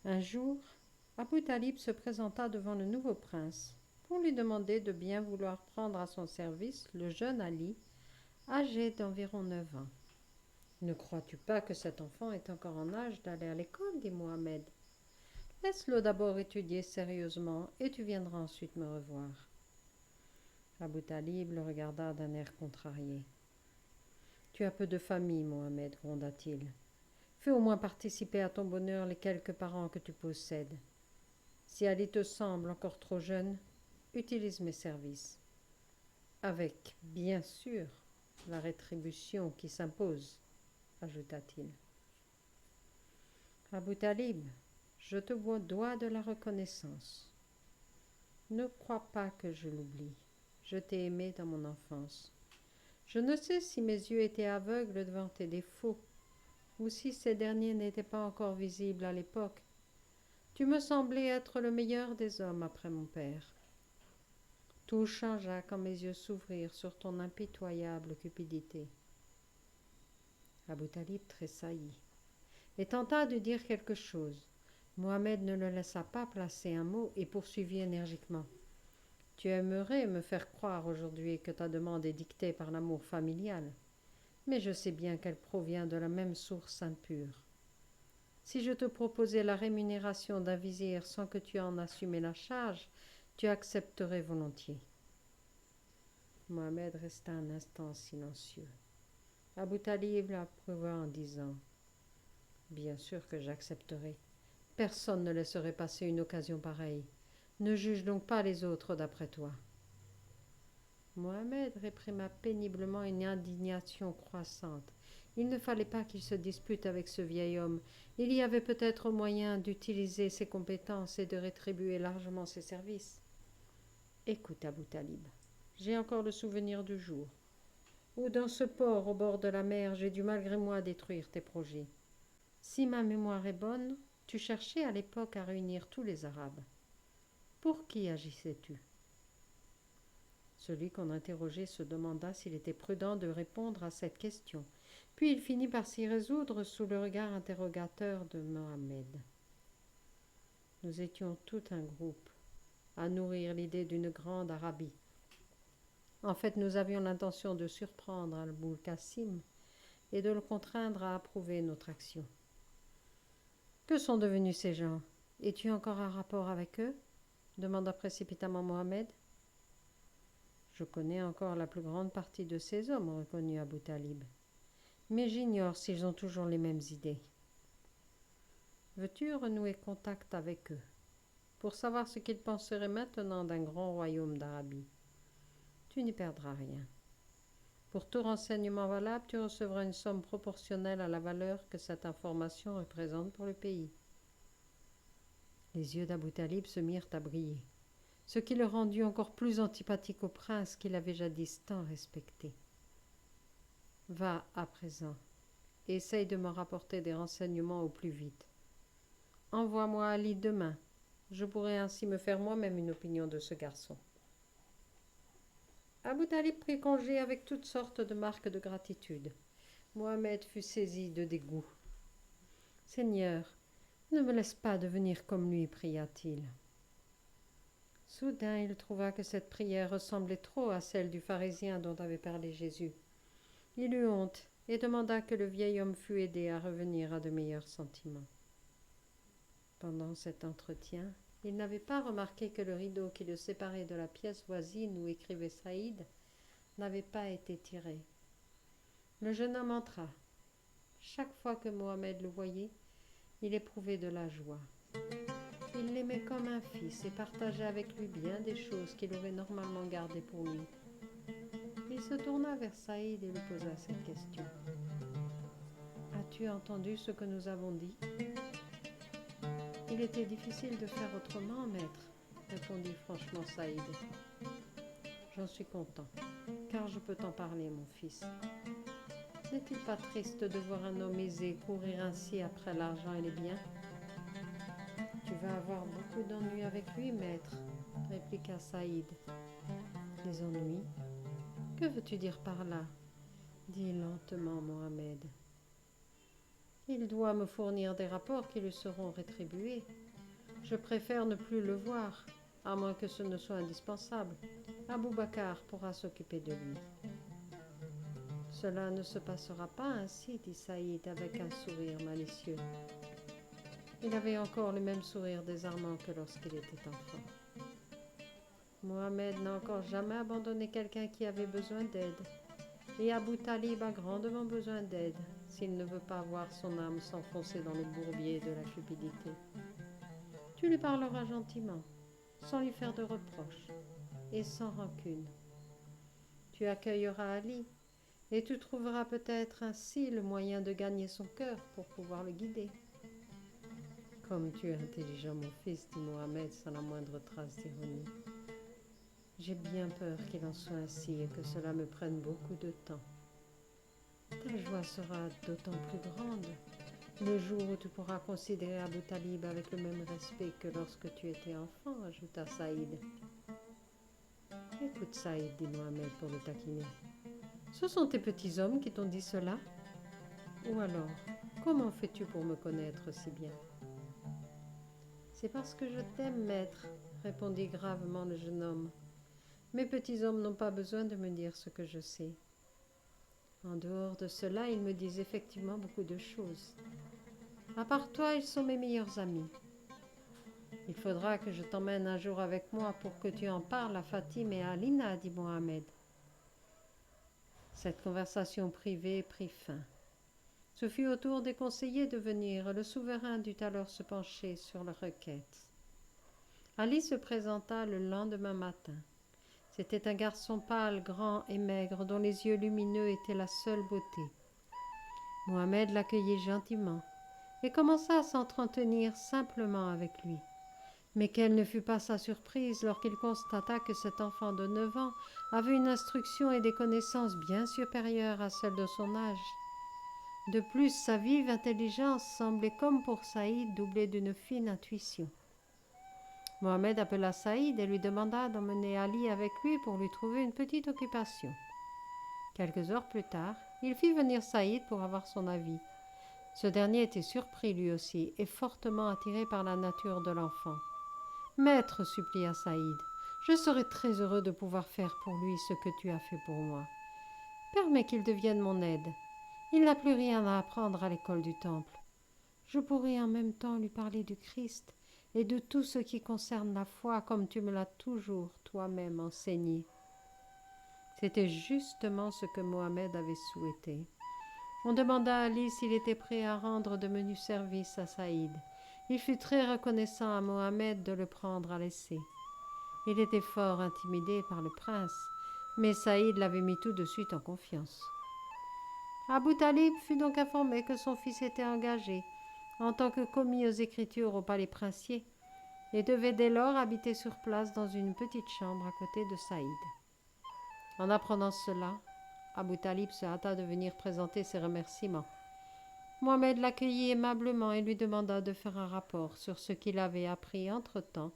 Un jour, Abu Talib se présenta devant le nouveau prince pour lui demander de bien vouloir prendre à son service le jeune Ali, âgé d'environ 9 ans. Ne crois-tu pas que cet enfant est encore en âge d'aller à l'école, dit Mohammed. Laisse-le d'abord étudier sérieusement et tu viendras ensuite me revoir. Abu Talib le regarda d'un air contrarié. Tu as peu de famille, Mohammed, gronda-t-il. Fais au moins participer à ton bonheur les quelques parents que tu possèdes. Si Ali te semble encore trop jeune, utilise mes services. Avec, bien sûr, la rétribution qui s'impose, ajouta-t-il. Abu Talib, je te dois de la reconnaissance. Ne crois pas que je l'oublie. Je t'ai aimé dans mon enfance. Je ne sais si mes yeux étaient aveugles devant tes défauts, ou si ces derniers n'étaient pas encore visibles à l'époque. Tu me semblais être le meilleur des hommes après mon père. Tout changea quand mes yeux s'ouvrirent sur ton impitoyable cupidité. Abu Talib tressaillit et tenta de dire quelque chose. Mohammed ne le laissa pas placer un mot et poursuivit énergiquement. Tu aimerais me faire croire aujourd'hui que ta demande est dictée par l'amour familial, mais je sais bien qu'elle provient de la même source impure. Si je te proposais la rémunération d'un vizir sans que tu en assumais la charge, tu accepterais volontiers. Mohammed resta un instant silencieux. Abu Talib l'approuva en disant « Bien sûr que j'accepterai. Personne ne laisserait passer une occasion pareille. Ne juge donc pas les autres d'après toi. » Mohammed réprima péniblement une indignation croissante. Il ne fallait pas qu'il se dispute avec ce vieil homme. Il y avait peut-être moyen d'utiliser ses compétences et de rétribuer largement ses services. Écoute, Abu Talib, j'ai encore le souvenir du jour où, dans ce port au bord de la mer, j'ai dû malgré moi détruire tes projets. Si ma mémoire est bonne, tu cherchais à l'époque à réunir tous les Arabes. Pour qui agissais-tu ? Celui qu'on interrogeait se demanda s'il était prudent de répondre à cette question. Puis il finit par s'y résoudre sous le regard interrogateur de Mohammed. Nous étions tout un groupe à nourrir l'idée d'une grande Arabie. En fait, nous avions l'intention de surprendre Al-Qasim et de le contraindre à approuver notre action. Que sont devenus ces gens ? Es-tu encore en rapport avec eux ? Demanda précipitamment Mohammed. Je connais encore la plus grande partie de ces hommes, reconnut Abu Talib. Mais j'ignore s'ils ont toujours les mêmes idées. Veux-tu renouer contact avec eux pour savoir ce qu'ils penseraient maintenant d'un grand royaume d'Arabie ? Tu n'y perdras rien. Pour tout renseignement valable, tu recevras une somme proportionnelle à la valeur que cette information représente pour le pays. Les yeux d'Abu Talib se mirent à briller, ce qui le rendit encore plus antipathique au prince qu'il avait jadis tant respecté. Va à présent, et essaye de me rapporter des renseignements au plus vite. Envoie-moi Ali demain. Je pourrai ainsi me faire moi-même une opinion de ce garçon. Abu Talib prit congé avec toutes sortes de marques de gratitude. Mohammed fut saisi de dégoût. « Seigneur, ne me laisse pas devenir comme lui, pria-t-il. Soudain, il trouva que cette prière ressemblait trop à celle du pharisien dont avait parlé Jésus. Il eut honte et demanda que le vieil homme fût aidé à revenir à de meilleurs sentiments. Pendant cet entretien, il n'avait pas remarqué que le rideau qui le séparait de la pièce voisine où écrivait Saïd n'avait pas été tiré. Le jeune homme entra. Chaque fois que Mohammed le voyait, il éprouvait de la joie. Il l'aimait comme un fils et partageait avec lui bien des choses qu'il aurait normalement gardées pour lui. Il se tourna vers Saïd et lui posa cette question. « As-tu entendu ce que nous avons dit ?»« Il était difficile de faire autrement, maître, » répondit franchement Saïd. « J'en suis content, car je peux t'en parler, mon fils. N'est-il pas triste de voir un homme aisé courir ainsi après l'argent et les biens ? » « Tu vas avoir beaucoup d'ennuis avec lui, maître, » répliqua Saïd. « Les ennuis ? Que veux-tu dire par là ?» dit lentement Mohammed. Il doit me fournir des rapports qui lui seront rétribués. Je préfère ne plus le voir, à moins que ce ne soit indispensable. Abou Bakar pourra s'occuper de lui. Cela ne se passera pas ainsi, dit Saïd avec un sourire malicieux. Il avait encore le même sourire désarmant que lorsqu'il était enfant. Mohamed n'a encore jamais abandonné quelqu'un qui avait besoin d'aide. Et Abou Talib a grandement besoin d'aide s'il ne veut pas voir son âme s'enfoncer dans le bourbier de la cupidité. Tu lui parleras gentiment, sans lui faire de reproches et sans rancune. Tu accueilleras Ali et tu trouveras peut-être ainsi le moyen de gagner son cœur pour pouvoir le guider. Comme tu es intelligent, mon fils, dit Mohamed sans la moindre trace d'ironie. J'ai bien peur qu'il en soit ainsi et que cela me prenne beaucoup de temps. Ta joie sera d'autant plus grande le jour où tu pourras considérer Abou Talib avec le même respect que lorsque tu étais enfant, ajouta Saïd. Écoute Saïd, dit Mohamed pour le taquiner. Ce sont tes petits hommes qui t'ont dit cela? Ou alors, comment fais-tu pour me connaître si bien? C'est parce que je t'aime, maître, répondit gravement le jeune homme. Mes petits hommes n'ont pas besoin de me dire ce que je sais. En dehors de cela, ils me disent effectivement beaucoup de choses. À part toi, ils sont mes meilleurs amis. Il faudra que je t'emmène un jour avec moi pour que tu en parles à Fatim et à Alina, dit Mohamed. Cette conversation privée prit fin. Ce fut au tour des conseillers de venir. Le souverain dut alors se pencher sur la requête. Ali se présenta le lendemain matin. C'était un garçon pâle, grand et maigre, dont les yeux lumineux étaient la seule beauté. Mohamed l'accueillit gentiment et commença à s'entretenir simplement avec lui. Mais quelle ne fut pas sa surprise lorsqu'il constata que cet enfant de 9 ans avait une instruction et des connaissances bien supérieures à celles de son âge. De plus, sa vive intelligence semblait, comme pour Saïd, doublée d'une fine intuition. Mohamed appela Saïd et lui demanda d'emmener Ali avec lui pour lui trouver une petite occupation. Quelques heures plus tard, il fit venir Saïd pour avoir son avis. Ce dernier était surpris lui aussi et fortement attiré par la nature de l'enfant. « Maître, supplia Saïd, je serais très heureux de pouvoir faire pour lui ce que tu as fait pour moi. Permets qu'il devienne mon aide. Il n'a plus rien à apprendre à l'école du temple. Je pourrai en même temps lui parler du Christ et de tout ce qui concerne la foi comme tu me l'as toujours toi-même enseigné. » C'était justement ce que Mohamed avait souhaité. On demanda à Ali s'il était prêt à rendre de menus services à Saïd. Il fut très reconnaissant à Mohamed de le prendre à l'essai. Il était fort intimidé par le prince, mais Saïd l'avait mis tout de suite en confiance. Abou Talib fut donc informé que son fils était engagé en tant que commis aux écritures au palais princier et devait dès lors habiter sur place dans une petite chambre à côté de Saïd. En apprenant cela, Abou Talib se hâta de venir présenter ses remerciements. Mohamed l'accueillit aimablement et lui demanda de faire un rapport sur ce qu'il avait appris entre-temps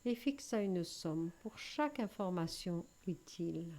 et fixa une somme pour chaque information utile.